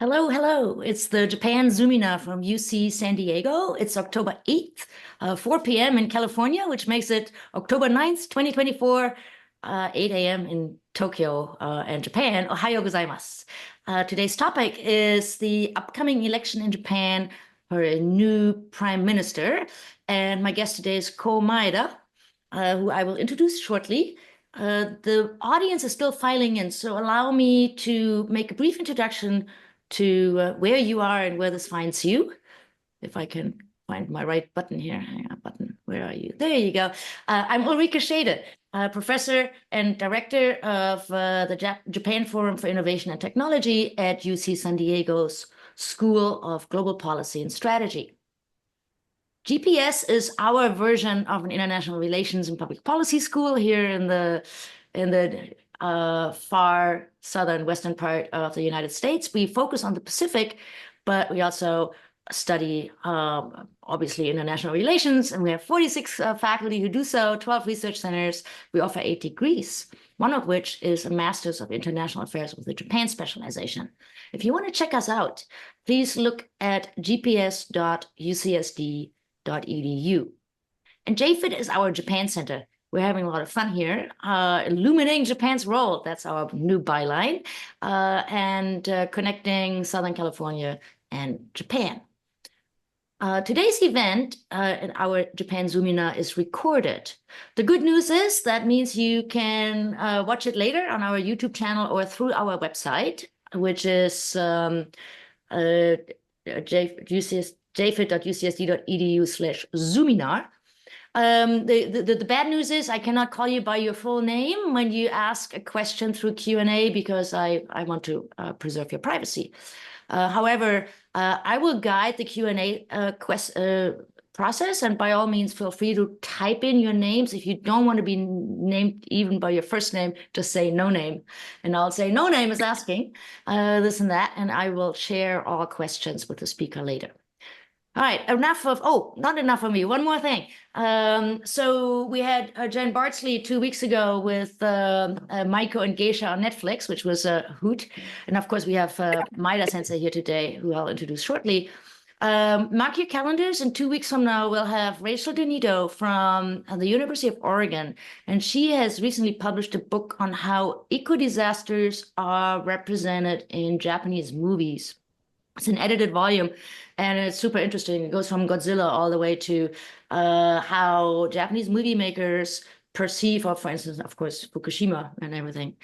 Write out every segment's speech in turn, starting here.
Hello, hello. It's the Japan Zoomina from UC San Diego. It's October 8th, 4 p.m. in California, which makes it October 9th, 2024, 8 a.m. in Tokyo and Japan. Ohayo gozaimasu. Today's topic is the upcoming election in Japan for a new prime minister. And my guest today is Ko Maeda, who I will introduce shortly. The audience is still filing in, so allow me to make a brief introduction to where you are and where this finds you. If I can find my right button here. Hang on, button. Where are you? There you go. I'm Ulrike Schaede, professor and director of the Japan Forum for Innovation and Technology at UC San Diego's School of Global Policy and Strategy. GPS is our version of an international relations and public policy school here in the far southern western part of the United States. We focus on the Pacific, but we also study obviously international relations, and we have 46 faculty who do so, 12 research centers. We offer 8 degrees, one of which is a Master's of International Affairs with a Japan specialization. If you want to check us out, please look at gps.ucsd.edu. And JFIT is our Japan Center. We're having a lot of fun here, illuminating Japan's role. That's our new byline, and connecting Southern California and Japan. Today's event at our Japan Zoomina is recorded. The good news is that means you can watch it later on our YouTube channel or through our website, which is jfit.ucsd.edu/zoominar. The bad news is I cannot call you by your full name when you ask a question through Q&A because I want to preserve your privacy. However, I will guide the Q&A process, and by all means, feel free to type in your names. If you don't want to be named even by your first name, just say no name. And I'll say no name is asking this and that, and I will share all questions with the speaker later. All right, not enough of me. One more thing. So we had Jen Bardsley 2 weeks ago with Maiko and Geisha on Netflix, which was a hoot. And of course, we have Maeda Sensei here today, who I'll introduce shortly. Mark your calendars, and 2 weeks from now, we'll have Rachel Donito from the University of Oregon. And she has recently published a book on how eco-disasters are represented in Japanese movies. It's an edited volume, and it's super interesting. It goes from Godzilla all the way to how Japanese movie makers perceive, or for instance, of course, Fukushima and everything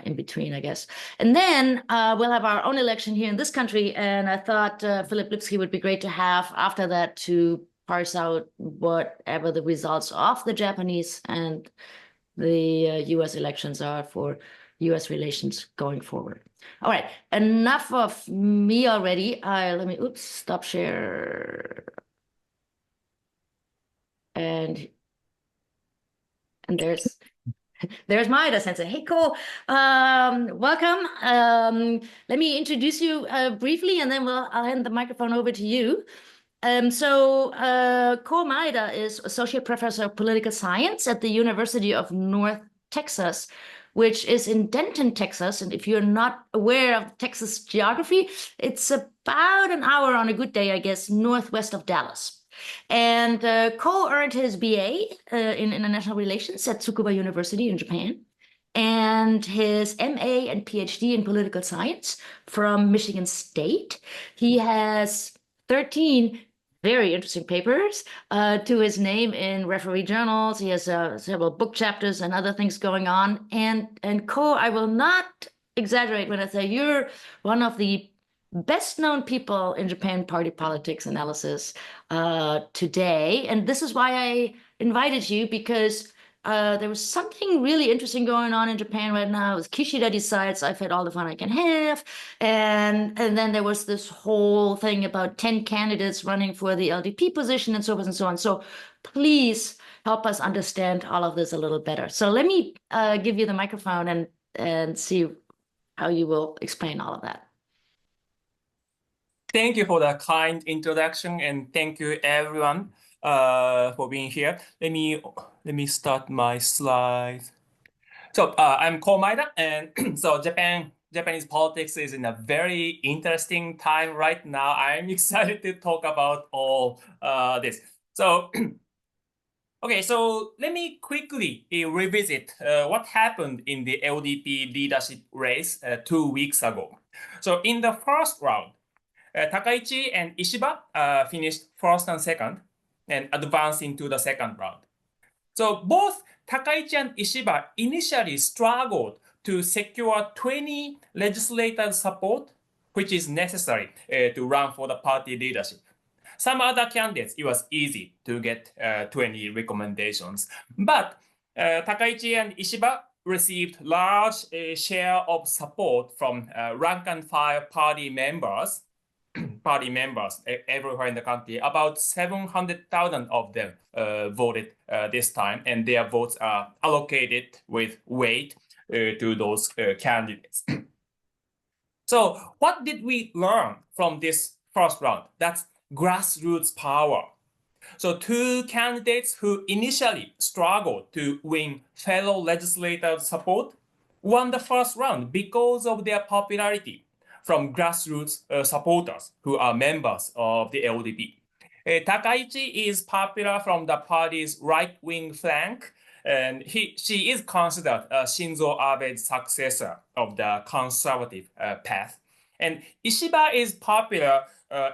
in between, I guess. And then we'll have our own election here in this country, and I thought Philip Lipsky would be great to have after that to parse out whatever the results of the Japanese and the U.S. elections are for U.S. relations going forward. All right, enough of me already. Let me, stop share. And there's Maeda Sensei. Hey, Ko, welcome. Let me introduce you briefly, and then I'll hand the microphone over to you. Ko Maeda is Associate Professor of Political Science at the University of North Texas, which is in Denton, Texas. And if you're not aware of Texas geography, it's about an hour on a good day, I guess, northwest of Dallas. And Ko earned his BA in International Relations at Tsukuba University in Japan, and his MA and PhD in Political Science from Michigan State. He has 13 very interesting papers to his name in referee journals. He has several book chapters and other things going on. And Ko, I will not exaggerate when I say you're one of the best known people in Japan party politics analysis today. And this is why I invited you, because there was something really interesting going on in Japan right now. As Kishida decides, I've had all the fun I can have. And then there was this whole thing about 10 candidates running for the LDP position and so forth and so on. So please help us understand all of this a little better. So let me give you the microphone and see how you will explain all of that. Thank you for the kind introduction, and thank you everyone for being here. Let me start my slide. So I'm Ko Maeda, and so Japan Japanese politics is in a very interesting time right now. I'm excited to talk about all this. So, okay, so let me quickly revisit what happened in the LDP leadership race 2 weeks ago. So in the first round, Takaichi and Ishiba finished first and second and advanced into the second round. So both Takaichi and Ishiba initially struggled to secure 20 legislators' support, which is necessary to run for the party leadership. Some other candidates, it was easy to get 20 recommendations. But Takaichi and Ishiba received large share of support from rank and file party members everywhere in the country. About 700,000 of them voted this time, and their votes are allocated with weight to those candidates. So what did we learn from this first round? That's grassroots power. So two candidates who initially struggled to win fellow legislators' support won the first round because of their popularity from grassroots supporters who are members of the LDP. Takaichi is popular from the party's right-wing flank, and she is considered Shinzo Abe's successor of the conservative path. And Ishiba is popular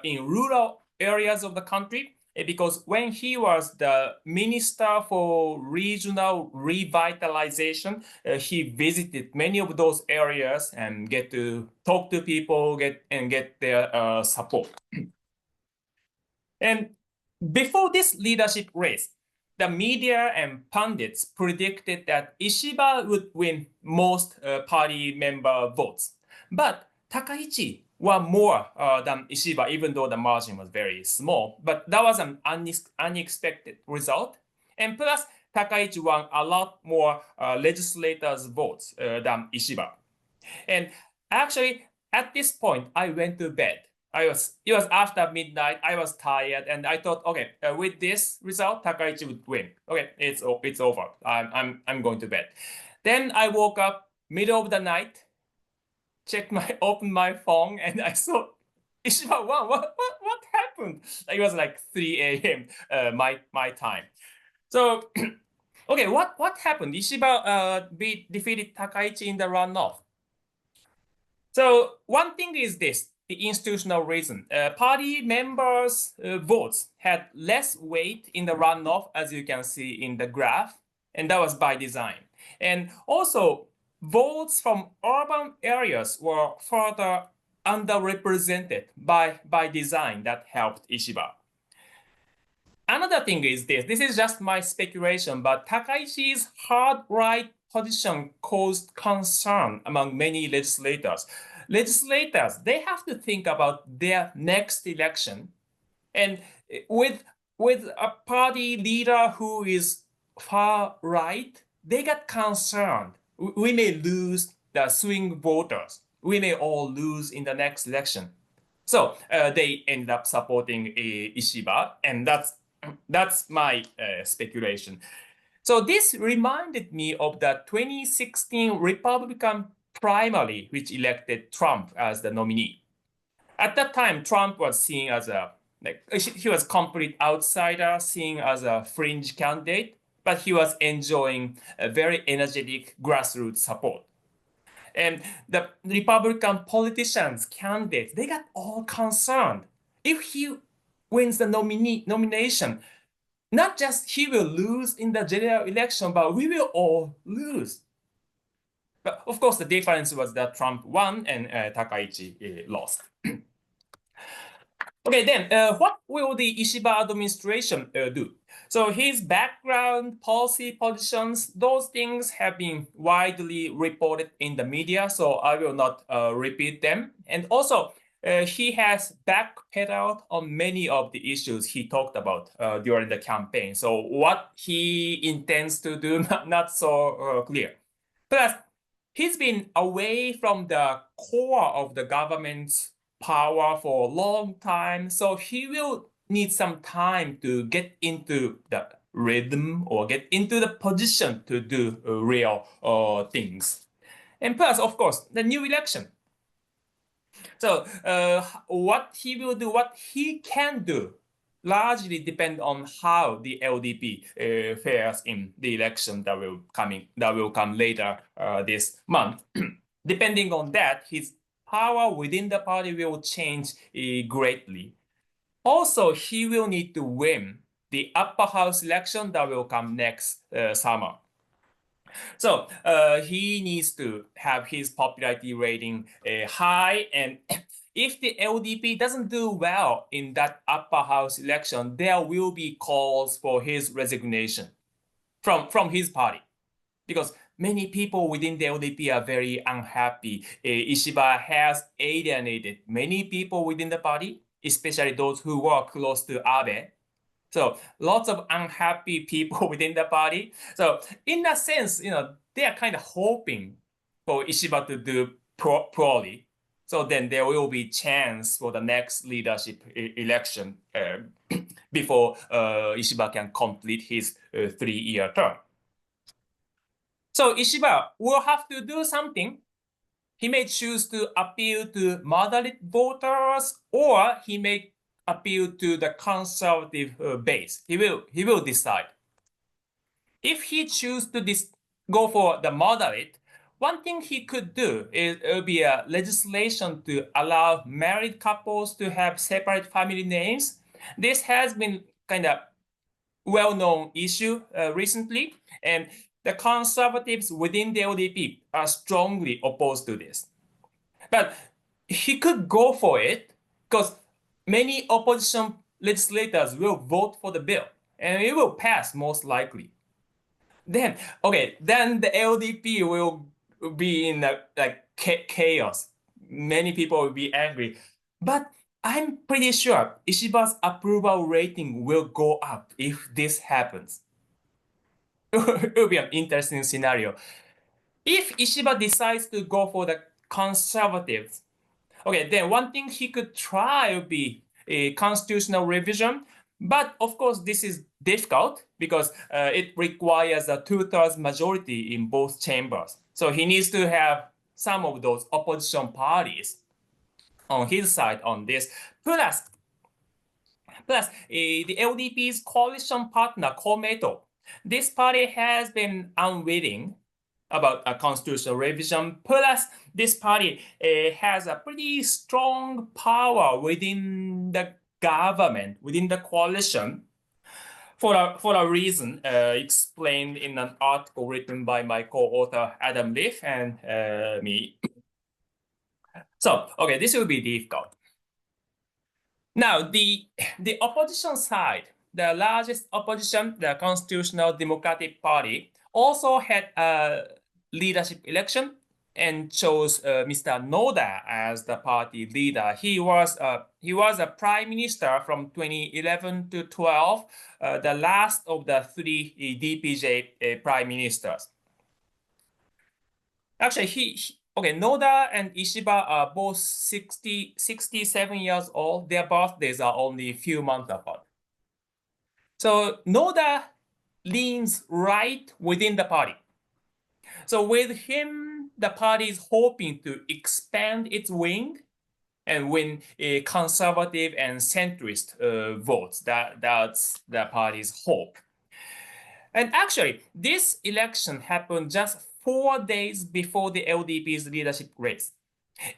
in rural areas of the country because when he was the Minister for Regional Revitalization, he visited many of those areas and get to talk to people get their support. And before this leadership race, the media and pundits predicted that Ishiba would win most party member votes. But Takaichi won more than Ishiba, even though the margin was very small. But that was an unexpected result. And plus, Takaichi won a lot more legislators' votes than Ishiba. And actually, at this point, I went to bed. It was after midnight. I was tired, and I thought, okay, with this result, Takaichi would win. Okay, it's over. I'm going to bed. Then I woke up middle of the night, opened my phone, and I saw Ishiba won. What happened? It was like 3 a.m. My time. So, okay, what happened? Ishiba defeated Takaichi in the runoff. So one thing is this. The institutional reason. Party members' votes had less weight in the runoff, as you can see in the graph, and that was by design. And also, votes from urban areas were further underrepresented by design that helped Ishiba. Another thing is this. This is just my speculation, but Takaichi's hard right position caused concern among many legislators. Legislators, they have to think about their next election. And with a party leader who is far right, they get concerned. We may lose the swing voters. We may all lose in the next election. So they ended up supporting Ishiba, and that's my speculation. So this reminded me of the 2016 Republican primary, which elected Trump as the nominee. At that time, Trump was seen as he was complete outsider, seen as a fringe candidate, but he was enjoying a very energetic grassroots support. And the Republican politicians, candidates, they got all concerned. If he wins the nomination, not just he will lose in the general election, but we will all lose. But of course, the difference was that Trump won and Takaichi lost. Okay, then what will the Ishiba administration do? So his background, policy positions, those things have been widely reported in the media, so I will not repeat them. And also, he has backpedaled on many of the issues he talked about during the campaign. So what he intends to do, not so clear. Plus, he's been away from the core of the government's power for a long time, so he will need some time to get into the rhythm or get into the position to do real things. And plus, of course, the new election. So what he will do, what he can do, largely depend on how the LDP fares in the election that will come later this month. Depending on that, his power within the party will change greatly. Also, he will need to win the upper house election that will come next summer. So he needs to have his popularity rating high, and if the LDP doesn't do well in that upper house election, there will be calls for his resignation from his party, because many people within the LDP are very unhappy. Ishiba has alienated many people within the party, especially those who were close to Abe. So lots of unhappy people within the party. So in that sense, they are kind of hoping for Ishiba to do poorly. So then there will be chance for the next leadership election before Ishiba can complete his 3-year term. So Ishiba will have to do something. He may choose to appeal to moderate voters, or he may appeal to the conservative base. He will decide. If he chooses to go for the moderate, one thing he could do is be a legislation to allow married couples to have separate family names. This has been kind of well-known issue recently, and the conservatives within the LDP are strongly opposed to this. But he could go for it because many opposition legislators will vote for the bill, and it will pass most likely. Then the LDP will be in chaos. Many people will be angry. But I'm pretty sure Ishiba's approval rating will go up if this happens. It will be an interesting scenario. If Ishiba decides to go for the conservatives, then one thing he could try would be a constitutional revision. But of course, this is difficult because it requires a 2/3 majority in both chambers. So he needs to have some of those opposition parties on his side on this. Plus, the LDP's coalition partner, Komeito, this party has been unwilling about a constitutional revision. Plus, this party has a pretty strong power within the government, within the coalition, for a reason explained in an article written by my co-author Adam Leaf and me. So, this will be difficult. Now, the opposition side, the largest opposition, the Constitutional Democratic Party, also had a leadership election and chose Mr. Noda as the party leader. He was a prime minister from 2011 to 12, the last of the 3 DPJ prime ministers. Actually, Noda and Ishiba are both 67 years old. Their birthdays are only a few months apart. So Noda leans right within the party. So with him, the party is hoping to expand its wing and win a conservative and centrist votes. That's the party's hope. And actually, this election happened just 4 days before the LDP's leadership race.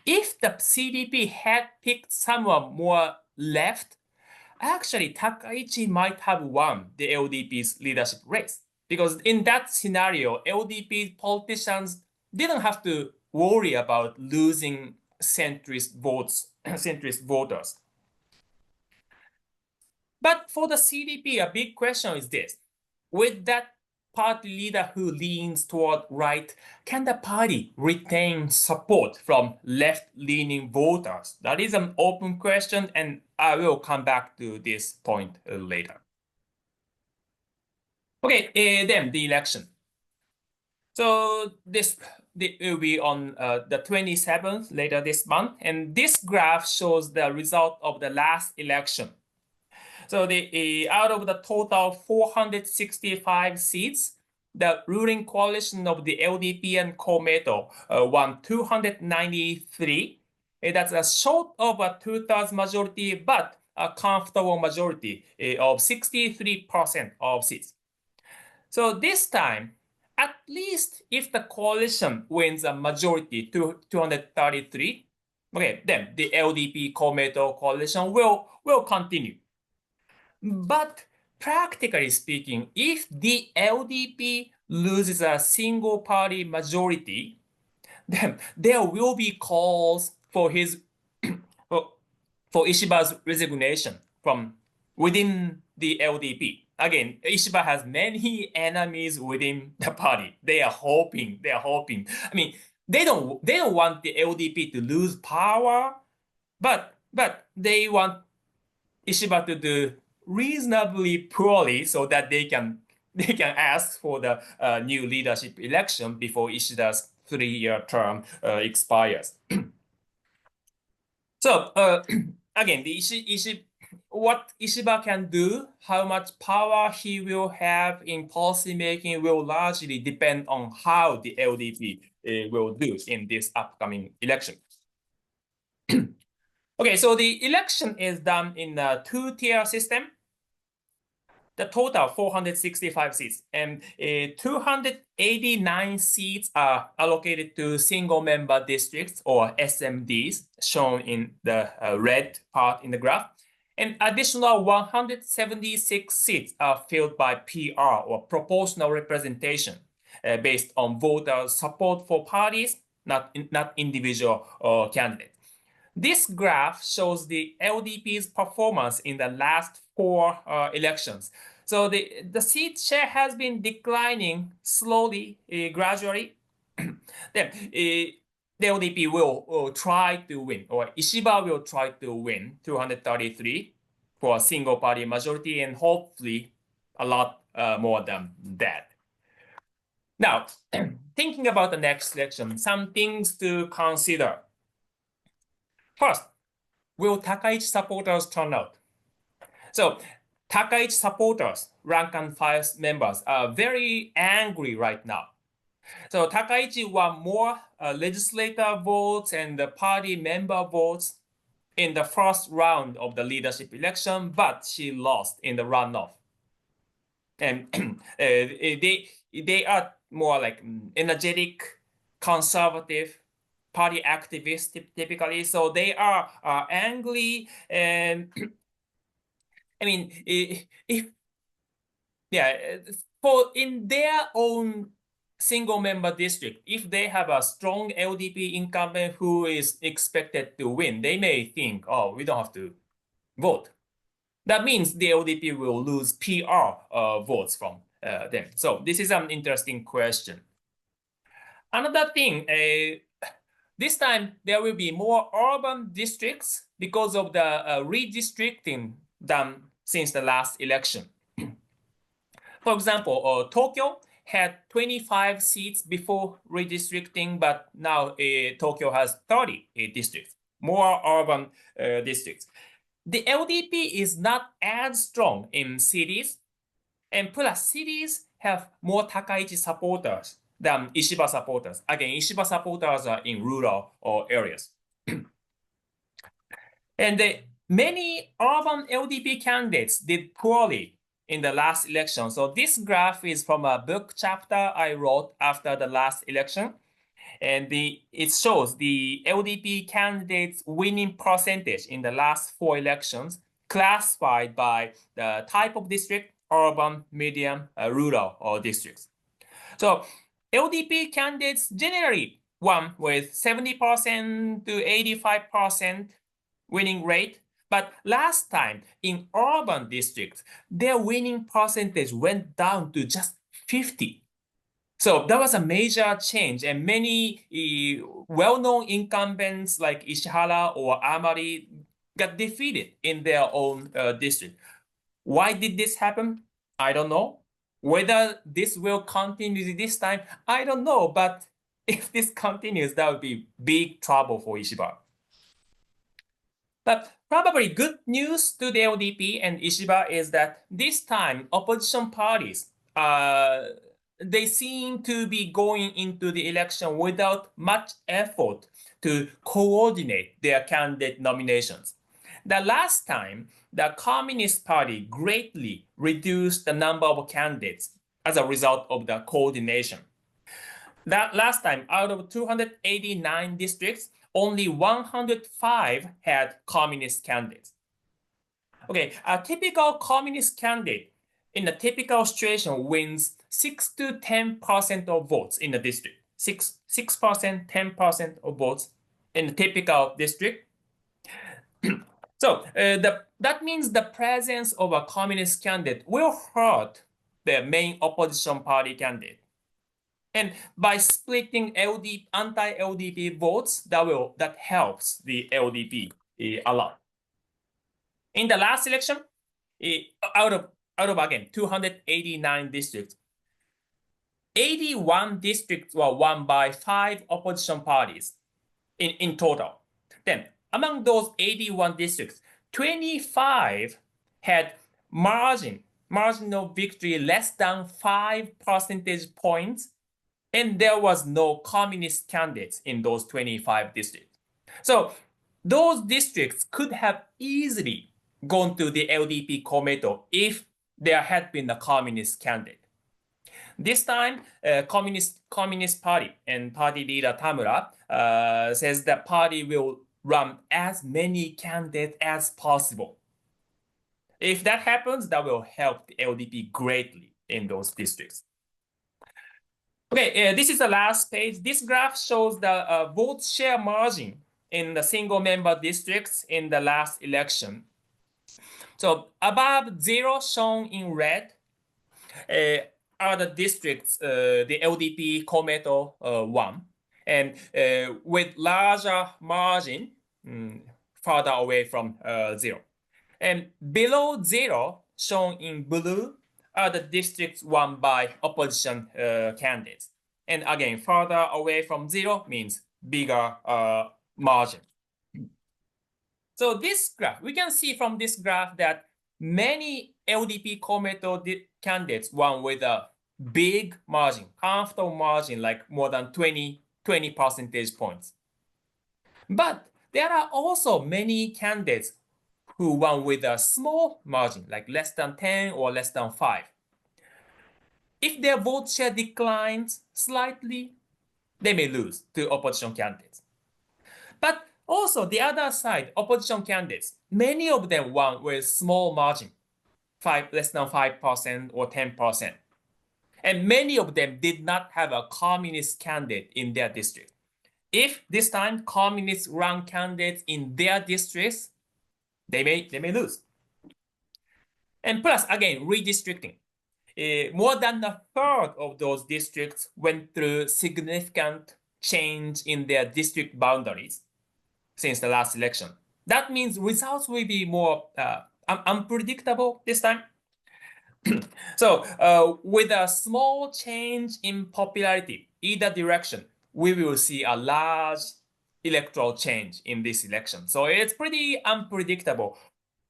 If the CDP had picked someone more left, actually Takaichi might have won the LDP's leadership race. Because in that scenario, LDP politicians didn't have to worry about losing centrist voters. But for the CDP, a big question is this. With that party leader who leans toward right, can the party retain support from left-leaning voters? That is an open question, and I will come back to this point later. Then the election. So it will be on the 27th later this month, and this graph shows the result of the last election. So out of the total 465 seats, the ruling coalition of the LDP and Komeito won 293. That's short of a two-thirds majority, but a comfortable majority of 63% of seats. So this time, at least if the coalition wins a majority to 233, okay, then the LDP Komeito coalition will continue. But practically speaking, if the LDP loses a single party majority, then there will be calls for for Ishiba's resignation from within the LDP. Again, Ishiba has many enemies within the party. They are hoping. I mean, they don't want the LDP to lose power, but they want Ishiba to do reasonably poorly so that they can ask for the new leadership election before Ishida's 3-year term expires. So again, what Ishiba can do, how much power he will have in policy making will largely depend on how the LDP will do in this upcoming election. Okay, so the election is done in a two-tier system. The total 465 seats, and 289 seats are allocated to single-member districts or SMDs, shown in the red part in the graph. And additional 176 seats are filled by PR or proportional representation based on voters' support for parties, not individual candidates. This graph shows the LDP's performance in the last 4 elections. So the seat share has been declining slowly, gradually. Then the LDP will try to win, or Ishiba will try to win 233 for a single party majority, and hopefully a lot more than that. Now, thinking about the next election, some things to consider. First, will Takaichi supporters turn out? So Takaichi supporters, rank and file members, are very angry right now. So Takaichi won more legislator votes and the party member votes in the first round of the leadership election, but she lost in the runoff. And they are more like energetic, conservative, party activists typically, so they are angry. And I mean, for in their own single member district, if they have a strong LDP incumbent who is expected to win, they may think, oh, we don't have to vote. That means the LDP will lose PR votes from them. So this is an interesting question. Another thing, this time, there will be more urban districts because of the redistricting done since the last election. For example, Tokyo had 25 seats before redistricting, but now Tokyo has 30 districts, more urban districts. The LDP is not as strong in cities, and plus cities have more Takaichi supporters than Ishiba supporters. Again, Ishiba supporters are in rural areas. And many urban LDP candidates did poorly in the last election. So this graph is from a book chapter I wrote after the last election. And it shows the LDP candidates' winning percentage in the last 4 elections, classified by the type of district, urban, medium, rural districts. So LDP candidates generally won with 70% to 85% winning rate. But last time in urban districts, their winning percentage went down to just 50. So that was a major change, and many well-known incumbents like Ishihara or Amari got defeated in their own district. Why did this happen? I don't know. Whether this will continue this time, I don't know. But if this continues, that would be big trouble for Ishiba. But probably good news to the LDP and Ishiba is that this time opposition parties they seem to be going into the election without much effort to coordinate their candidate nominations. The last time, the Communist Party greatly reduced the number of candidates as a result of the coordination. That last time, out of 289 districts, only 105 had communist candidates. Okay, a typical communist candidate in a typical situation wins 6 to 10% of votes in the district. 6%, 10% of votes in the typical district. So that means the presence of a communist candidate will hurt the main opposition party candidate. And by splitting anti-LDP votes, that helps the LDP a lot. In the last election, out of again 289 districts, 81 districts were won by 5 opposition parties in total. Then, among those 81 districts, 25 had marginal victory less than 5 percentage points, and there was no communist candidates in those 25 districts. So those districts could have easily gone to the LDP Komeito if there had been a communist candidate. This time, Communist Party and party leader Tamura says the party will run as many candidates as possible. If that happens, that will help the LDP greatly in those districts. Okay, this is the last page. This graph shows the vote share margin in the single-member districts in the last election. So above 0, shown in red, are the districts the LDP Komeito won, and with larger margin further away from 0. And below 0, shown in blue, are the districts won by opposition candidates. And again, further away from 0 means bigger margin. So this graph, we can see from this graph that many LDP Komeito candidates won with a big margin, comfortable margin, like more than 20 percentage points. But there are also many candidates who won with a small margin, like less than 10 or less than 5. If their vote share declines slightly, they may lose to opposition candidates. But also the other side, opposition candidates, many of them won with small margin, less than 5% or 10%. And many of them did not have a communist candidate in their district. If this time communists run candidates in their districts, they may lose. And plus, again, redistricting. More than a third of those districts went through significant change in their district boundaries since the last election. That means results will be more unpredictable this time. So with a small change in popularity, either direction, we will see a large electoral change in this election. So it's pretty unpredictable.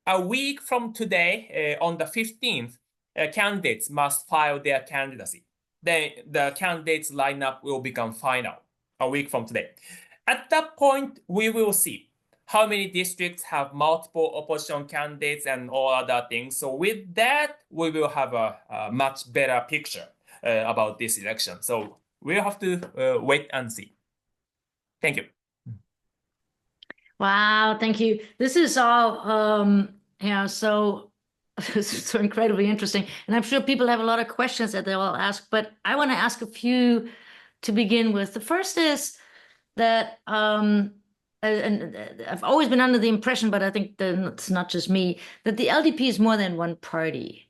A week from today, on the 15th, candidates must file their candidacy. Then the candidates lineup will become final a week from today. At that point, we will see how many districts have multiple opposition candidates and all other things. So with that, we will have a much better picture about this election. So we'll have to wait and see. Thank you. Wow, thank you. This is all so so incredibly interesting. And I'm sure people have a lot of questions that they'll all ask, but I want to ask a few to begin with. The first is that and I've always been under the impression, but I think that it's not just me, that the LDP is more than one party,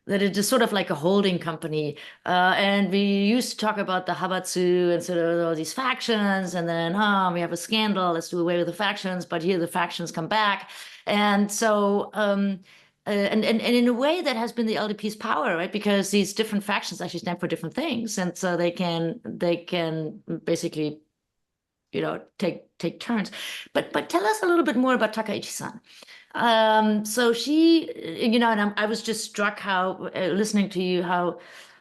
that it is sort of like a holding company. And we used to talk about the Habatsu and sort of all these factions, and then, we have a scandal, let's do away with the factions, but here the factions come back. And so, and in a way that has been the LDP's power, right? Because these different factions actually stand for different things. And so they can basically, take turns. But tell us a little bit more about Takaichi-san. So she, and I was just struck how, listening to you, how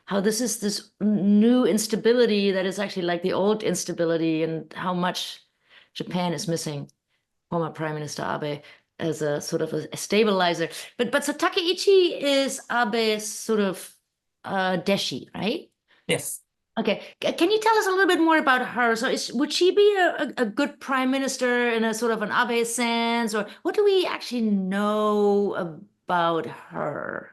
how this is this new instability that is actually like the old instability, and how much Japan is missing former Prime Minister Abe as a sort of a stabilizer. But so Takaichi is Abe's sort of deshi, right? Yes. Okay, can you tell us a little bit more about her? So would she be a good prime minister in a sort of an Abe sense, or what do we actually know about her?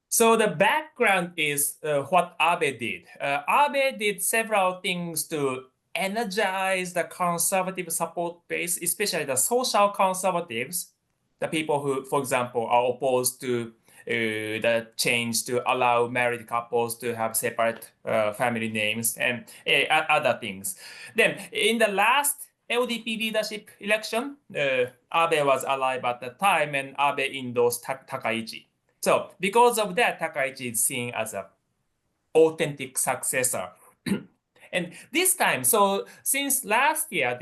So the background is what Abe did. Abe did several things to energize the conservative support base, especially the social conservatives, the people who, for example, are opposed to the change to allow married couples to have separate family names and other things. Then in the last LDP leadership election, Abe was alive at the time, and Abe endorsed Takaichi. So because of that, Takaichi is seen as an authentic successor. And this time, so since last year,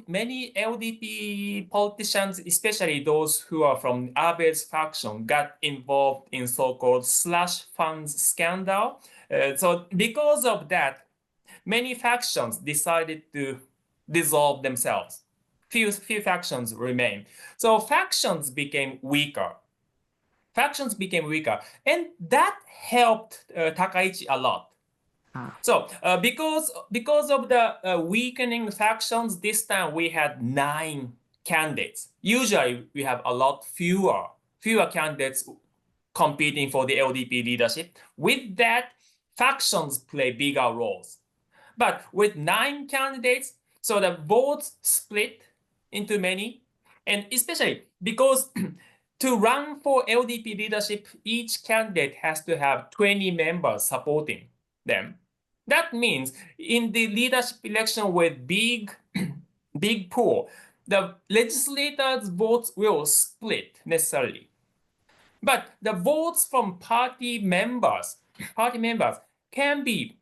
many LDP politicians, especially those who are from Abe's faction, got involved in so-called slush funds scandal. So because of that, many factions decided to dissolve themselves. Few factions remain. So factions became weaker. And that helped Takaichi a lot. So because of the weakening factions, this time we had 9 candidates. Usually we have a lot fewer candidates competing for the LDP leadership. With that, factions play bigger roles. But with 9 candidates, so the votes split into many, and especially because to run for LDP leadership, each candidate has to have 20 members supporting them. That means in the leadership election with big pool, the legislators' votes will split necessarily. But the votes from party members can be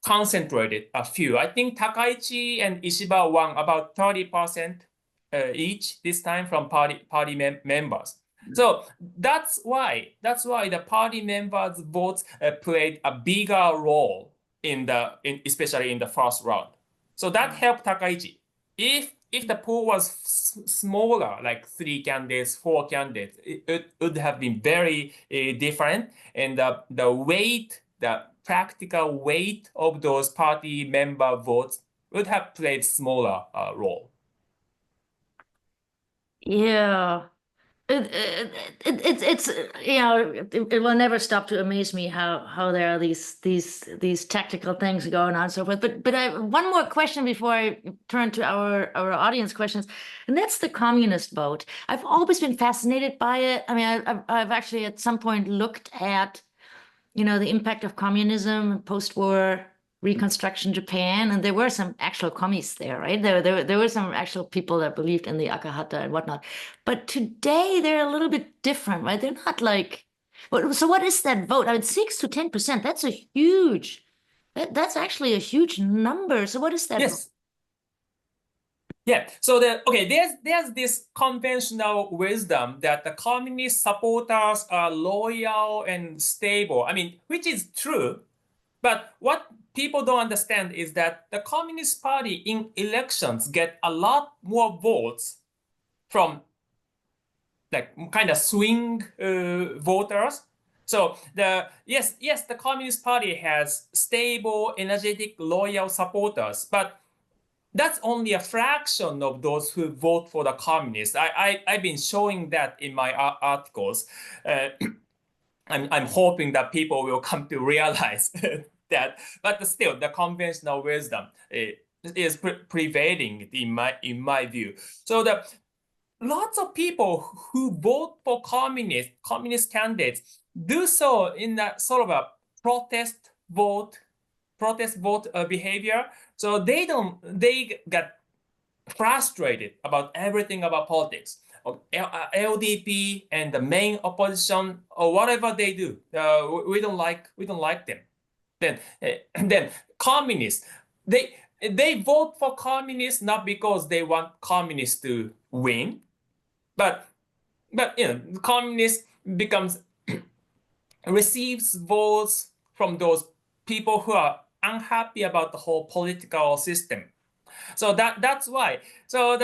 concentrated a few. I think Takaichi and Ishiba won about 30% each this time from party members. So that's why the party members' votes played a bigger role especially in the first round. So that helped Takaichi. If the pool was smaller, like 3 candidates, 4 candidates, it would have been very different, and the practical weight of those party member votes would have played smaller role. Yeah. It's it will never stop to amaze me how there are these tactical things going on and so forth. But one more question before I turn to our audience questions, and that's the communist vote. I've always been fascinated by it. I mean, I've actually at some point looked at the impact of communism, post-war Reconstruction Japan, and there were some actual commies there, right? There were some actual people that believed in the Akahata and whatnot. But today they're a little bit different, right? They're not like. So what is that vote? I mean, 6 to 10%. That's a huge. That's actually a huge number. So what is that? Yes. Yeah. So there's this conventional wisdom that the communist supporters are loyal and stable. I mean, which is true. But what people don't understand is that the Communist Party in elections get a lot more votes from like kind of swing voters. So the Communist Party has stable, energetic, loyal supporters, but that's only a fraction of those who vote for the communists. I've been showing that in my articles. I'm hoping that people will come to realize that, but still, the conventional wisdom is prevailing in my view. So lots of people who vote for communist candidates do so in a sort of a protest vote behavior. So they get frustrated about everything about politics. LDP and the main opposition or whatever they do, we don't like them. Then communists, they vote for communists not because they want communists to win, but communists receives votes from those people who are unhappy about the whole political system. So that's why. So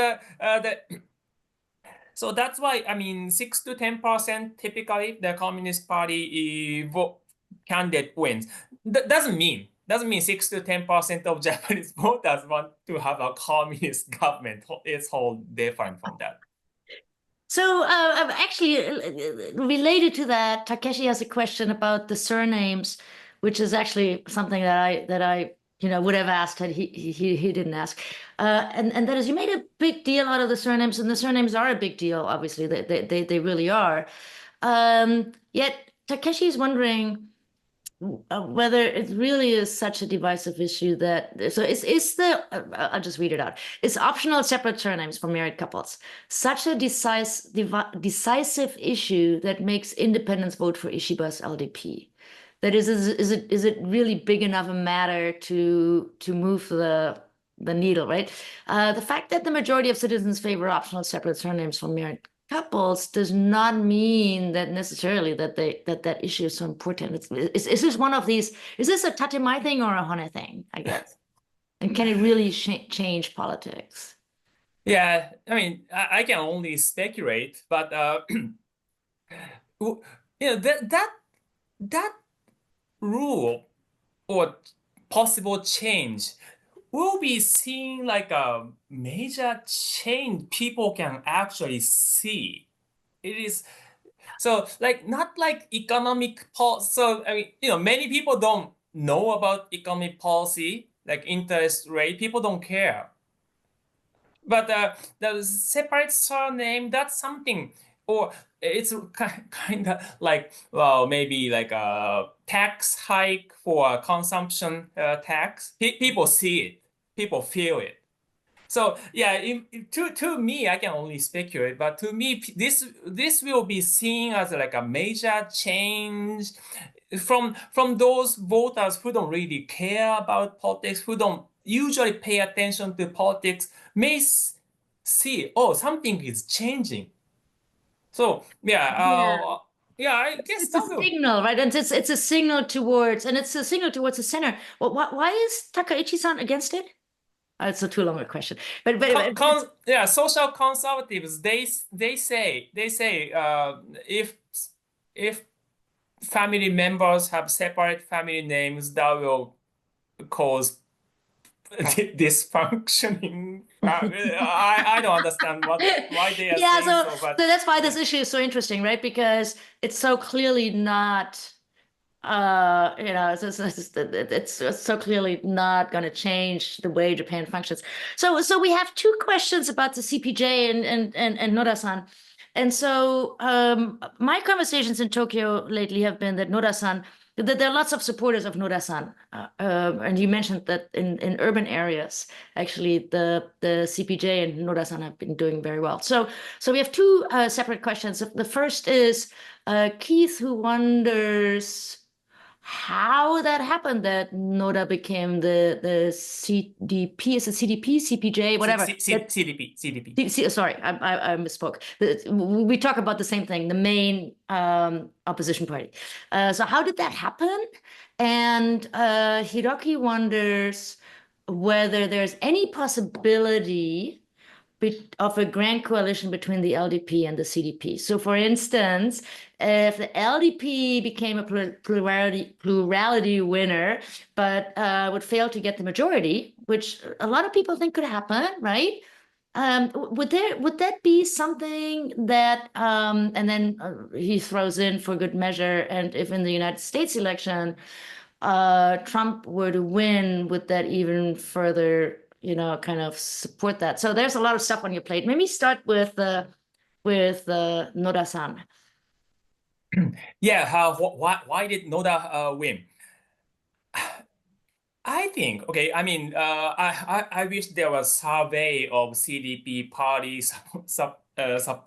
that's why, I mean, 6 to 10% typically the Communist Party candidate wins. Doesn't mean 6 to 10% of Japanese voters want to have a communist government. It's whole different from that. So actually, related to that, Takeshi has a question about the surnames, which is actually something that I would have asked had he didn't ask. And that is, you made a big deal out of the surnames, and the surnames are a big deal. Obviously, they really are. Yet Takeshi is wondering whether it really is such a divisive issue that so is the I'll just read it out. Is optional separate surnames for married couples such a decisive issue that makes independents vote for Ishiba's LDP? That is it really big enough a matter to move the needle, right? The fact that the majority of citizens favor optional separate surnames for married couples does not mean that necessarily that issue is so important. Is this one of these? Is this a Tatemai thing or a Hone thing? I guess. And can it really change politics? Yeah, I mean, I can only speculate, but that rule or possible change will be seen like a major change people can actually see. It is so like not like economic policy. So I mean, many people don't know about economic policy, like interest rate. People don't care. But the separate surname, that's something, or it's kind of like, well, maybe like a tax hike for a consumption tax. People see it, people feel it. So yeah, to me, I can only speculate, but to me, this will be seen as like a major change from those voters who don't really care about politics, who don't usually pay attention to politics, may see, oh, something is changing. So yeah, I guess It's a signal, right? And it's a signal towards, and it's a signal towards the center. Well, why is Takaichi-san against it? It's a too long a question, but social conservatives they say if family members have separate family names, that will cause dysfunctioning. I don't understand why they are saying so, but so that's why this issue is so interesting, right? Because it's so clearly not. It's so clearly not going to change the way Japan functions. So we have two questions about the CPJ and Noda-san. And so my conversations in Tokyo lately have been that Noda-san, that there are lots of supporters of Noda-san. And you mentioned that in urban areas, actually, the CPJ and Noda-san have been doing very well. So we have two separate questions. The first is Keith, who wonders how that happened that Noda became the CDP, is it CDP, CPJ, whatever? CDP. Sorry, I misspoke. We talk about the same thing, the main opposition party. So how did that happen? And Hiroki wonders whether there's any possibility of a grand coalition between the LDP and the CDP. So for instance, if the LDP became a plurality winner, but would fail to get the majority, which a lot of people think could happen, right? Would that be something that, and then he throws in for good measure, and if in the United States election, Trump were to win, would that even further kind of support that? So there's a lot of stuff on your plate. Maybe start with Noda-san. Yeah, why did Noda win? I think, okay, I mean, I wish there was survey of CDP party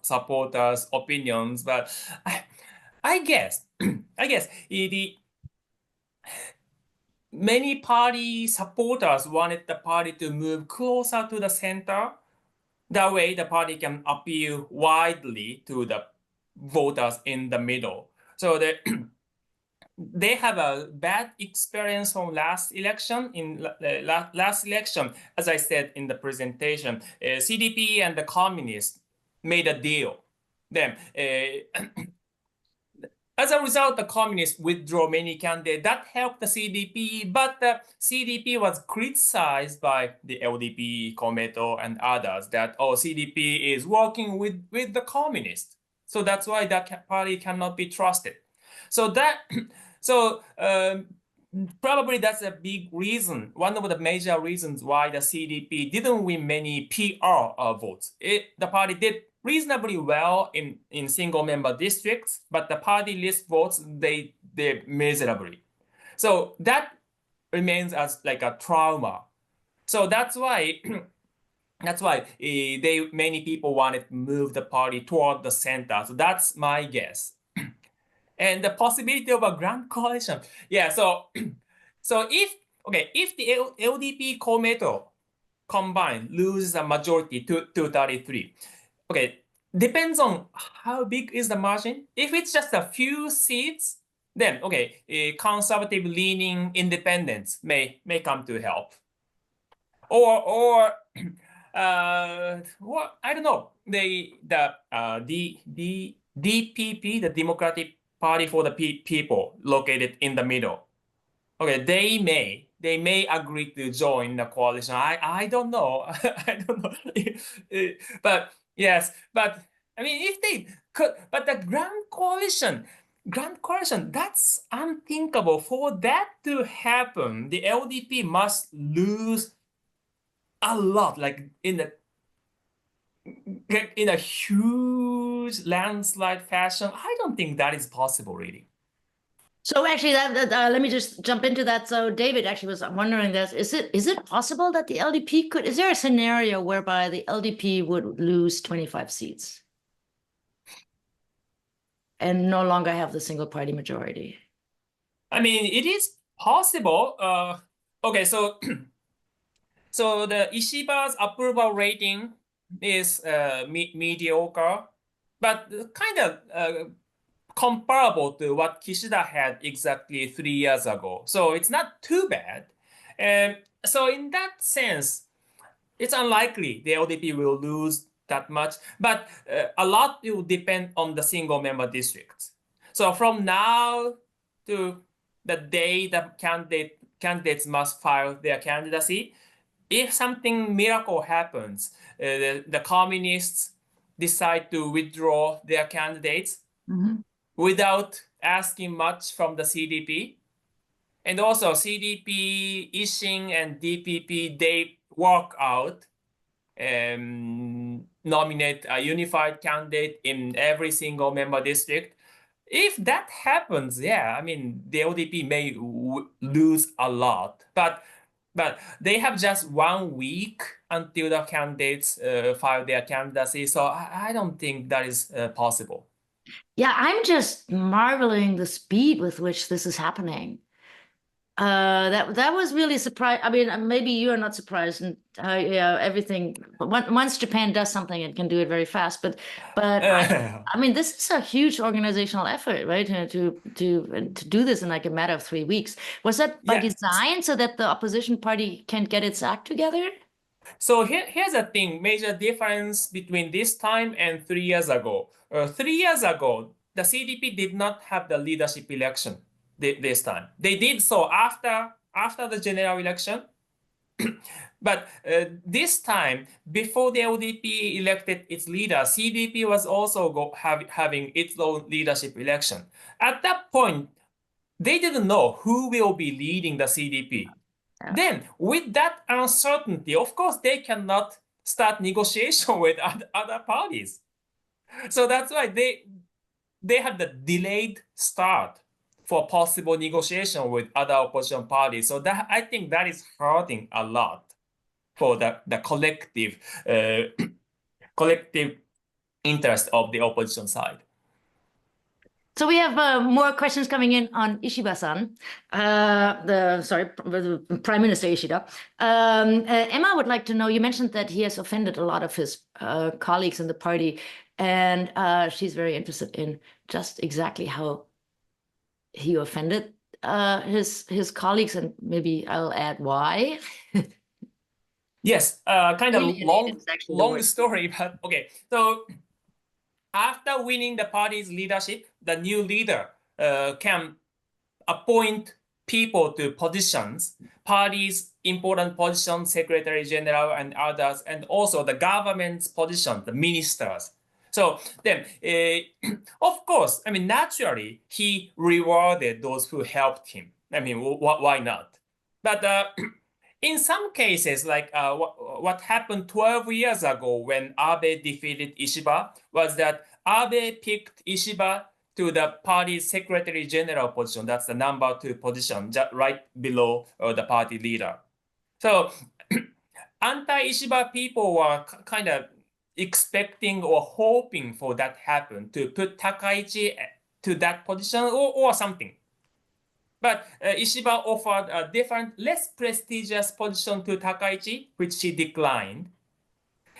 supporters' opinions, but I guess many party supporters wanted the party to move closer to the center. That way, the party can appeal widely to the voters in the middle. So they have a bad experience from last election. In last election, as I said in the presentation, CDP and the communists made a deal. Then, as a result, the communists withdraw many candidates. That helped the CDP, but the CDP was criticized by the LDP, Komeito, and others that, oh, CDP is working with the communists. So that's why that party cannot be trusted. So probably that's a big reason, one of the major reasons why the CDP didn't win many PR votes. The party did reasonably well in single-member districts, but the party list votes, they miserably. So that remains as like a trauma. So that's why many people wanted to move the party toward the center. So that's my guess. And the possibility of a grand coalition. Yeah, so if the LDP Komeito combined loses a majority to 233, okay, depends on how big is the margin. If it's just a few seats, then okay, a conservative leaning independents may come to help. Or what, I don't know. The DPP, the Democratic Party for the People, located in the middle. Okay, they may agree to join the coalition. I don't know. I don't know. But yes, but I mean, if they could, but the grand coalition, that's unthinkable. For that to happen, the LDP must lose a lot, like in a huge landslide fashion. I don't think that is possible, really. So actually, let me just jump into that. So David actually was wondering this: is it possible that the LDP could? Is there a scenario whereby the LDP would lose 25 seats and no longer have the single party majority? I mean, it is possible. Okay, so so the Ishiba's approval rating is mediocre, but kind of comparable to what Kishida had exactly 3 years ago. So it's not too bad. And so in that sense, it's unlikely the LDP will lose that much, but a lot will depend on the single member districts. So from now to the day the candidates must file their candidacy, if something miracle happens, the communists decide to withdraw their candidates without asking much from the CDP, and also CDP, Ishin, and DPP, they work out and nominate a unified candidate in every single member district. If that happens, yeah, I mean, the LDP may lose a lot, but they have just 1 week until the candidates file their candidacy. So I don't think that is possible. Yeah, I'm just marveling the speed with which this is happening. That was really surprised. I mean, maybe you are not surprised, and everything. Once Japan does something, it can do it very fast. But I mean, this is a huge organizational effort, right? To do this in like a matter of 3 weeks. Was that by design so that the opposition party can get its act together? So here's the thing: major difference between this time and 3 years ago. 3 years ago, the CDP did not have the leadership election. This time they did so after the general election, but this time, before the LDP elected its leader, CDP was also having its own leadership election. At that point, they didn't know who will be leading the CDP. Then, with that uncertainty, of course, they cannot start negotiation with other parties. So that's why they have the delayed start for possible negotiation with other opposition parties. So that, I think that is hurting a lot for the collective interest of the opposition side. So we have more questions coming in on Ishiba-san, the Prime Minister Ishida. Emma would like to know, you mentioned that he has offended a lot of his colleagues in the party, and she's very interested in just exactly how he offended his colleagues, and maybe I'll add why. Yes, kind of Alienated is actually the long word. story, but okay. So after winning the party's leadership, the new leader can appoint people to positions, parties, important positions, secretary general and others, and also the government's position, the ministers. So then, of course, I mean, naturally, he rewarded those who helped him. I mean, why not? But in some cases, like what happened 12 years ago when Abe defeated Ishiba, was that Abe picked Ishiba to the party's secretary general position. That's the #2 position, just right below the party leader. So anti-Ishiba people were kind of expecting or hoping for that happen to put Takaichi to that position or something. But Ishiba offered a different, less prestigious position to Takaichi, which she declined.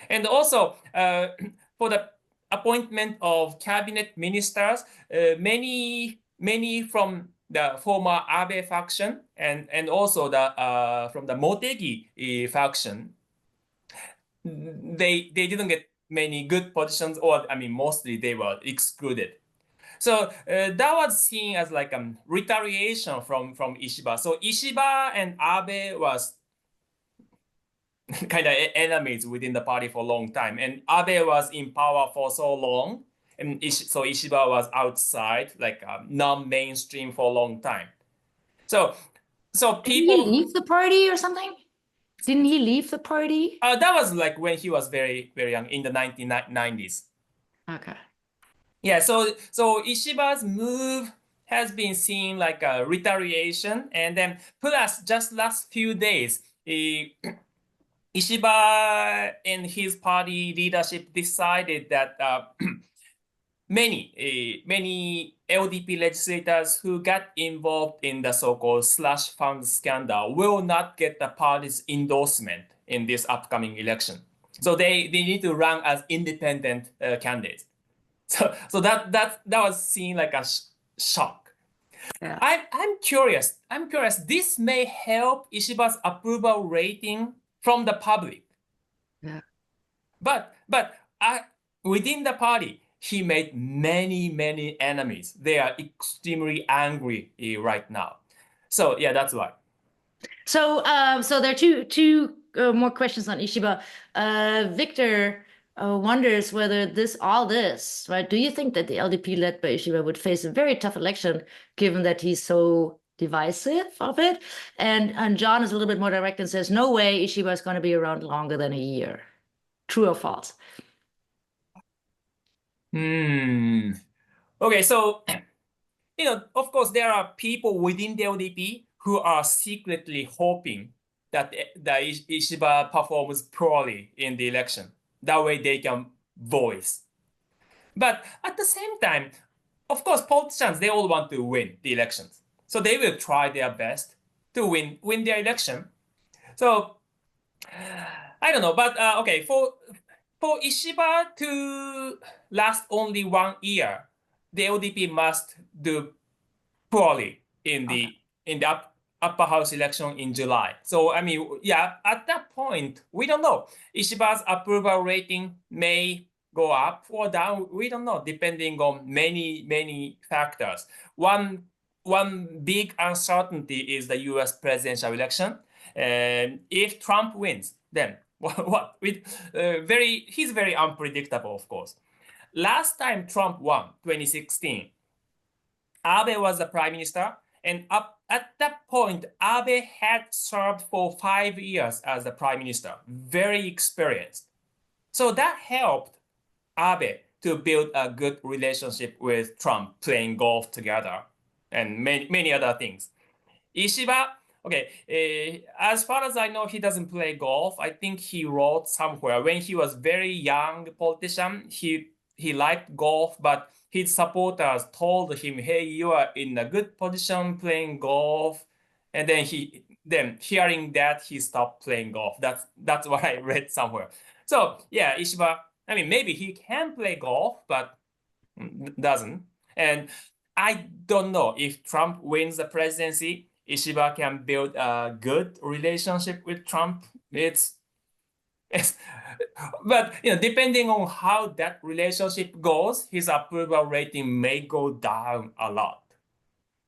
And also, for the appointment of cabinet ministers, many from the former Abe faction and also the from the Motegi faction, they didn't get many good positions, or I mean, mostly they were excluded. So that was seen as like a retaliation from Ishiba. So Ishiba and Abe was kind of enemies within the party for a long time, and Abe was in power for so long, and so Ishiba was outside, like non-mainstream for a long time. So people. Did he leave the party or something? Didn't he leave the party? That was like when he was very very young in the 1990s. Okay. Yeah, so Ishiba's move has been seen like a retaliation, and then plus just last few days, Ishiba and his party leadership decided that many LDP legislators who got involved in the so-called slush fund scandal will not get the party's endorsement in this upcoming election. So they need to run as independent candidates. So that was seen like a shock. Yeah. I'm curious. This may help Ishiba's approval rating from the public. Yeah. But within the party, he made many enemies. They are extremely angry right now. So yeah, that's why. So so there are two more questions on Ishiba. Victor wonders whether all this, right? Do you think that the LDP led by Ishiba would face a very tough election, given that he's so divisive of it? And John is a little bit more direct and says, no way Ishiba is going to be around longer than a year. True or false? Okay, so of course, there are people within the LDP who are secretly hoping that Ishiba performs poorly in the election. That way they can voice. But at the same time, of course, politicians, they all want to win the elections. So they will try their best to win their election. So I don't know, but okay, for Ishiba to last only 1 year, the LDP must do poorly in the upper house election in July. So I mean, yeah, at that point, we don't know. Ishiba's approval rating may go up or down. We don't know, depending on many factors. One big uncertainty is the U.S. presidential election. And if Trump wins, then what? He's very unpredictable, of course. Last time Trump won, 2016, Abe was the prime minister, and at that point, Abe had served for 5 years as the prime minister, very experienced. So that helped Abe to build a good relationship with Trump, playing golf together, and many other things. Ishiba, okay, as far as I know, he doesn't play golf. I think he wrote somewhere when he was very young politician, he liked golf, but his supporters told him, "Hey, you are in a good position playing golf," and then hearing that, he stopped playing golf. That's what I read somewhere. So yeah, Ishiba. I mean, maybe he can play golf, but doesn't. And I don't know if Trump wins the presidency, Ishiba can build a good relationship with Trump. It's but depending on how that relationship goes, his approval rating may go down a lot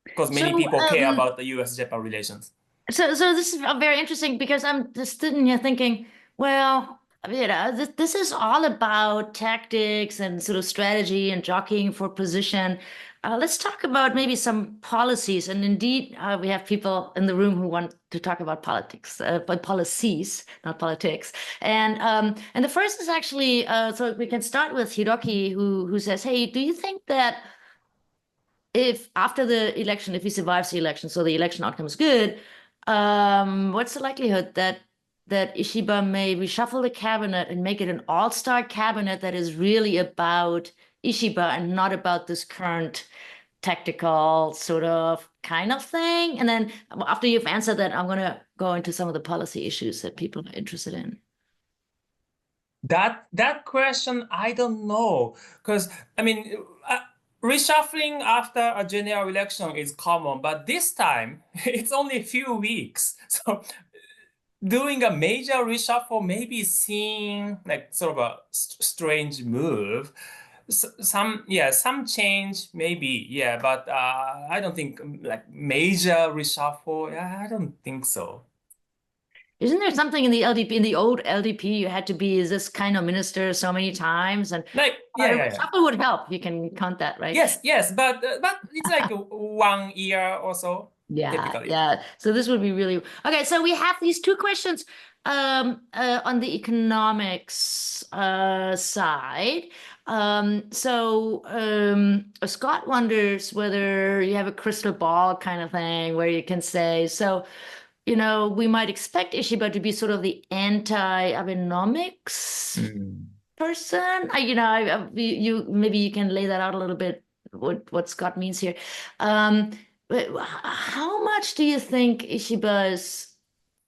because many So, people care about the U.S. Japan relations. so this is very interesting because I'm just sitting here thinking, well, this is all about tactics and sort of strategy and jockeying for position. Let's talk about maybe some policies. And indeed, we have people in the room who want to talk about politics, but policies, not politics. And the first is actually, so we can start with Hiroki, who says, "Hey, do you think that if after the election, if he survives the election, so the election outcome is good, what's the likelihood that Ishiba may reshuffle the cabinet and make it an all-star cabinet that is really about Ishiba and not about this current tactical sort of kind of thing?" And then after you've answered that, I'm going to go into some of the policy issues that people are interested in. That question, I don't know, because I mean, reshuffling after a general election is common, but this time it's only a few weeks, so doing a major reshuffle may be seen like sort of a strange move. Some change maybe, yeah, but I don't think like major reshuffle. Yeah, I don't think so. Isn't there something in the LDP, in the old LDP, you had to be this kind of minister so many times, and Like yeah. reshuffle would help. You can count that, right? Yes, but it's like 1 year or so typically. Yeah. So this would be really okay. So we have these two questions on the economics side. Scott wonders whether you have a crystal ball kind of thing where you can say, so we might expect Ishiba to be sort of the anti-Abenomics person. Maybe you can lay that out a little bit, what Scott means here. But how much do you think Ishiba is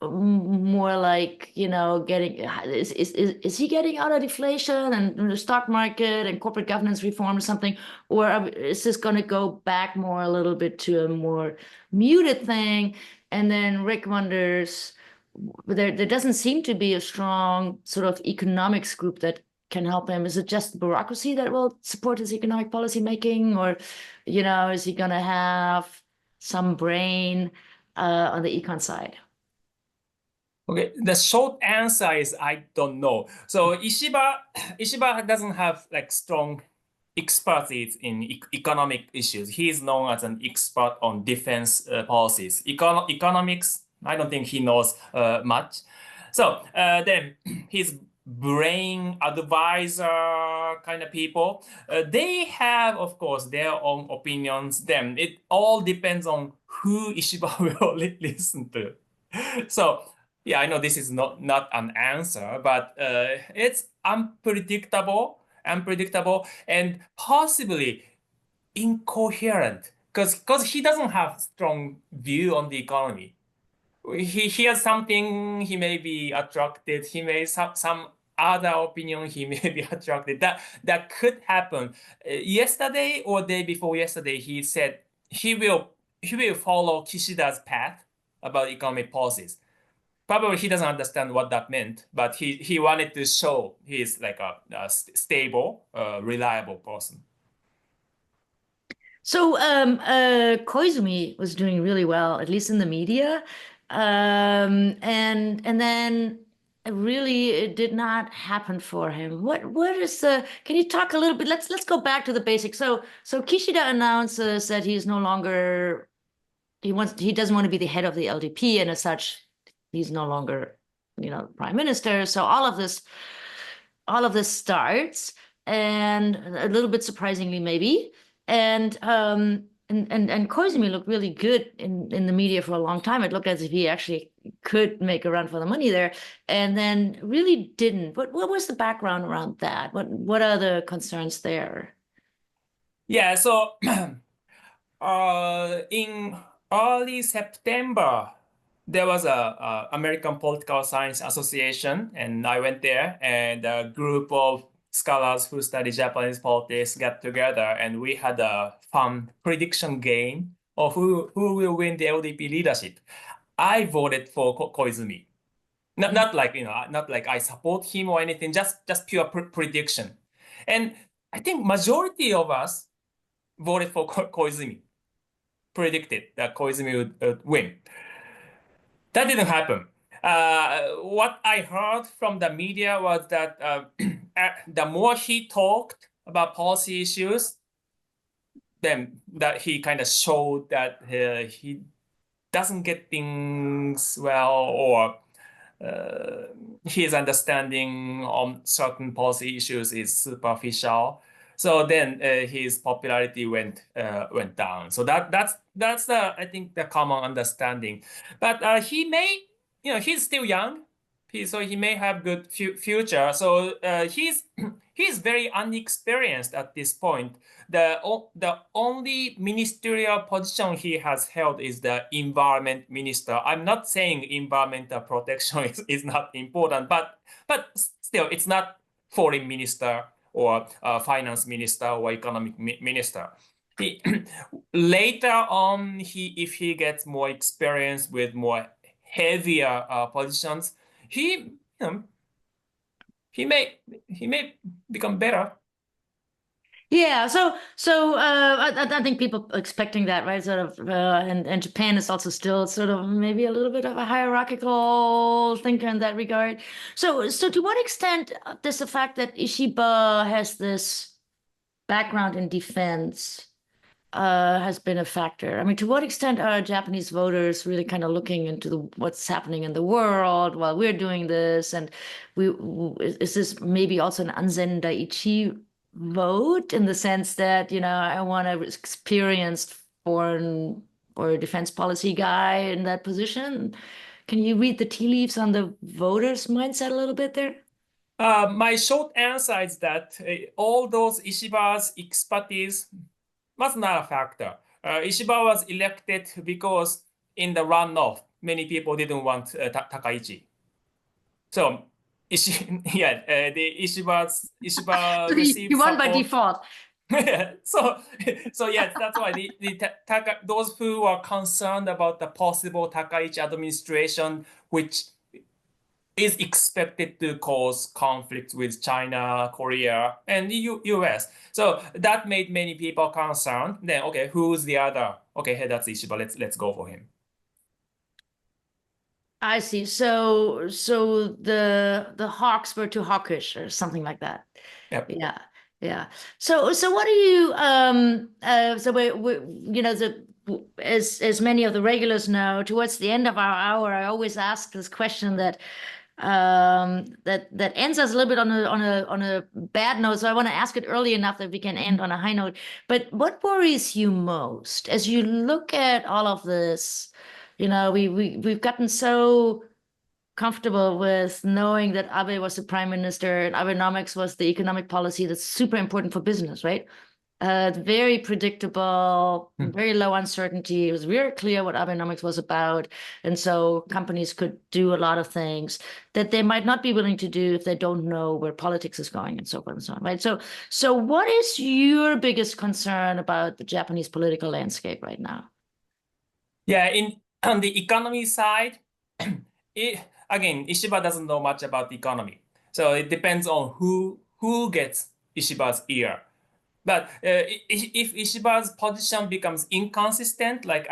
more like, getting, is he getting out of deflation and the stock market and corporate governance reform or something? Or is this going to go back more a little bit to a more muted thing? And then Rick wonders, there doesn't seem to be a strong sort of economics group that can help him. Is it just bureaucracy that will support his economic policy making? Or, is he going to have some brain on the econ side? Okay, the short answer is I don't know. So Ishiba doesn't have like strong expertise in economic issues. He is known as an expert on defense policies. Economics, I don't think he knows much. So then his brain advisor kind of people, they have, of course, their own opinions. Then it all depends on who Ishiba will listen to. So yeah, I know this is not an answer, but it's unpredictable, and possibly incoherent because he doesn't have strong view on the economy. He hears something, he may be attracted. He may some other opinion, he may be attracted. That could happen. Yesterday or day before yesterday, he said he will follow Kishida's path about economic policies. Probably he doesn't understand what that meant, but he wanted to show he's like a stable, reliable person. So Koizumi was doing really well, at least in the media. And then really it did not happen for him. What is can you talk a little bit? Let's go back to the basics. So Kishida announces that he's no longer he doesn't want to be the head of the LDP, and as such, he's no longer, prime minister. So all of this starts, and a little bit surprisingly maybe. And Koizumi looked really good in the media for a long time. It looked as if he actually could make a run for the money there, and then really didn't. What was the background around that? What are the concerns there? Yeah, so in early September, there was a American Political Science Association, and I went there, and a group of scholars who study Japanese politics got together and we had a fun prediction game of who will win the LDP leadership. I voted for Koizumi. Not like, not like I support him or anything, just pure prediction. And I think majority of us voted for Koizumi, predicted that Koizumi would win. That didn't happen. What I heard from the media was that the more he talked about policy issues, then that he kind of showed that he doesn't get things well, or his understanding on certain policy issues is superficial. So then his popularity went down. So that's the, I think, the common understanding. But he may, he's still young, so he may have good future. So he's very unexperienced at this point. The only ministerial position he has held is the environment minister. I'm not saying environmental protection is not important, but still, it's not foreign minister or finance minister or economic minister. Later on, if he gets more experience with more heavier positions, he may become better. Yeah, so I think people expecting that, right? Sort of, and Japan is also still sort of maybe a little bit of a hierarchical thinker in that regard. So to what extent does the fact that Ishiba has this background in defense has been a factor? I mean, to what extent are Japanese voters really kind of looking into what's happening in the world while we're doing this? And is this maybe also an Anzen Daiichi vote in the sense that, I want an experienced foreign or defense policy guy in that position? Can you read the tea leaves on the voters' mindset a little bit there? My short answer is that all those Ishiba's expertise was not a factor. Ishiba was elected because in the runoff, many people didn't want Takaichi. So, the Ishiba received You won support. by default. so yes, that's why those who are concerned about the possible Takaichi administration, which is expected to cause conflicts with China, Korea, and the U.S. So that made many people concerned. Then, okay, who's the other? Okay, hey, that's Ishiba. Let's go for him. I see. So the Hawks were too hawkish or something like that. Yep. Yeah. Yeah. So what do you as many of the regulars know, towards the end of our hour, I always ask this question that that ends us a little bit on a bad note. So I want to ask it early enough that we can end on a high note. But what worries you most as you look at all of this? We've gotten so comfortable with knowing that Abe was the prime minister and Abenomics was the economic policy that's super important for business, right? Very predictable, very low uncertainty. It was very clear what Abenomics was about. And so companies could do a lot of things that they might not be willing to do if they don't know where politics is going and so forth and so on, right? So what is your biggest concern about the Japanese political landscape right now? Yeah, on the economy side, again, Ishiba doesn't know much about the economy. So it depends on who gets Ishiba's ear. But if Ishiba's position becomes inconsistent, like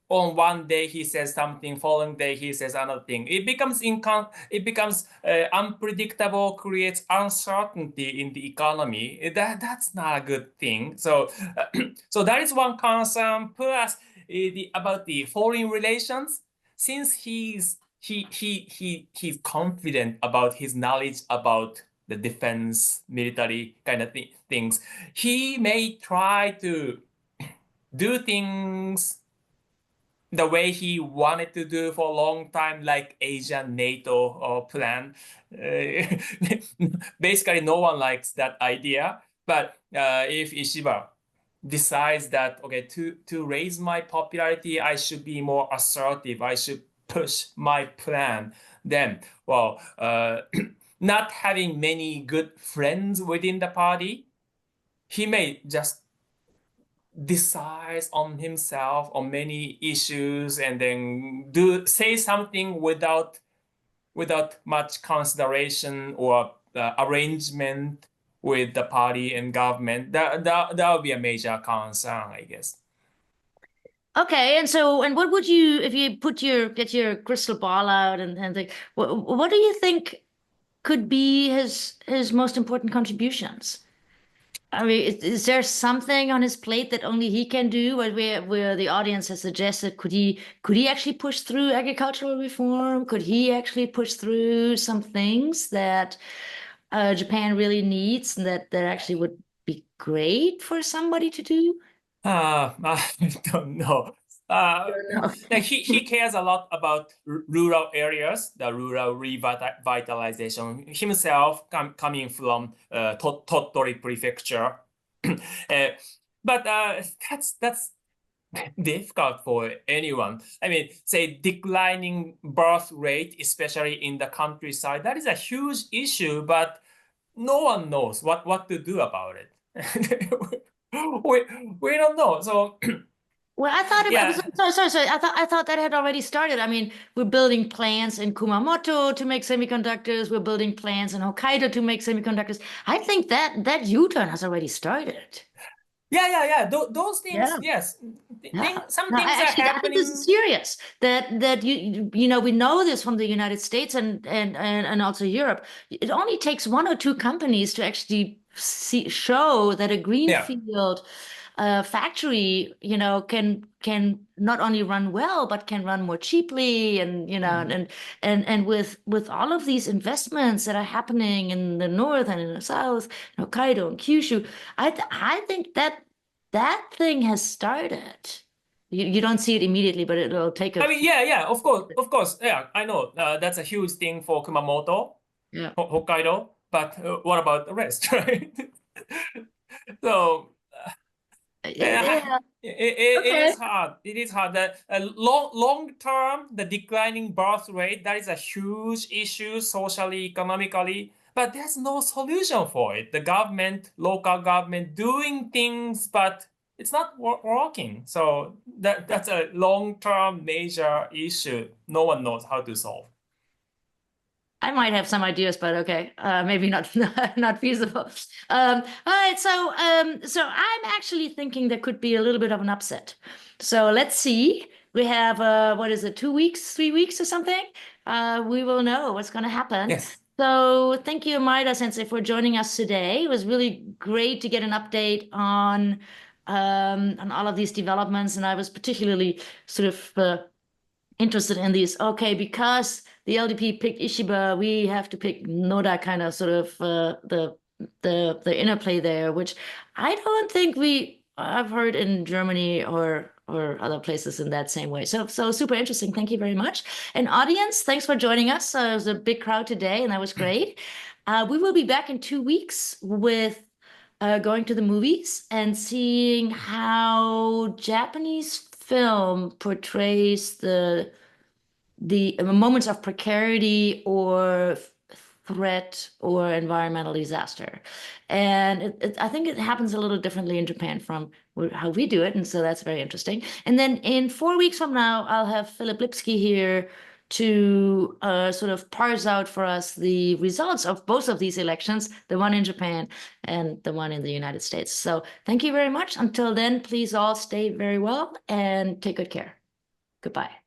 on one day he says something, following day he says another thing, it becomes unpredictable, creates uncertainty in the economy. That's not a good thing. So so that is one concern. Plus about the foreign relations, since he's confident about his knowledge about the defense, military kind of things, he may try to do things the way he wanted to do for a long time, like Asian NATO plan. Basically, no one likes that idea. But if Ishiba decides that, okay, to raise my popularity, I should be more assertive, I should push my plan, then, well, not having many good friends within the party, he may just decide on himself on many issues and then say something without much consideration or arrangement with the party and government. That would be a major concern, I guess. Okay, and what would you, if you get your crystal ball out and think, what do you think could be his most important contributions? I mean, is there something on his plate that only he can do? Where the audience has suggested, could he actually push through agricultural reform? Could he actually push through some things that Japan really needs and that actually would be great for somebody to do? I don't know. He cares a lot about rural areas, the rural revitalization. Himself coming from Tottori Prefecture, but that's difficult for anyone. I mean, say declining birth rate, especially in the countryside, that is a huge issue, but no one knows what to do about it. we don't know. So Well, I thought it yeah. was sorry. I thought that had already started. I mean, we're building plants in Kumamoto to make semiconductors. We're building plants in Hokkaido to make semiconductors. I think that U-turn has already started. Yeah. Those things, Yeah. yes. Yeah. Some No, things are I think this is happening. serious. That you know we know this from the United States and also Europe. It only takes one or two companies to actually show that a Yeah. greenfield factory, can not only run well but can run more cheaply, and and with all of these investments that are happening in the north and in the south, Hokkaido and Kyushu, I think that thing has started. You don't see it immediately, but it'll take I mean, yeah, of course. Yeah, I know. That's a huge thing for Kumamoto, yeah. Hokkaido, but what about the rest, right? So Yeah. it Okay. is hard. It is hard. That long term, the declining birth rate, that is a huge issue socially, economically, but there's no solution for it. The government, local government, doing things, but it's not working. So that's a long term major issue. No one knows how to solve. I might have some ideas, but okay, maybe not not feasible. All right, so I'm actually thinking there could be a little bit of an upset. So let's see. We have what is it, 2 weeks, 3 weeks or something? We will know what's going to happen. Yes. So thank you, Maeda Sensei, for joining us today. It was really great to get an update on all of these developments, and I was particularly sort of interested in these. Okay, because the LDP picked Ishiba, we have to pick Noda, kind of sort of the interplay there, which I don't think I've heard in Germany or other places in that same way. So super interesting. Thank you very much. And audience, thanks for joining us. It was a big crowd today, and that was great. We will be back in 2 weeks with going to the movies and seeing how Japanese film portrays the moments of precarity or threat or environmental disaster. And I think it happens a little differently in Japan from how we do it. And so that's very interesting. And then in 4 weeks from now, I'll have Philip Lipsky here to sort of parse out for us the results of both of these elections, the one in Japan and the one in the United States. So thank you very much. Until then, please all stay very well and take good care. Goodbye.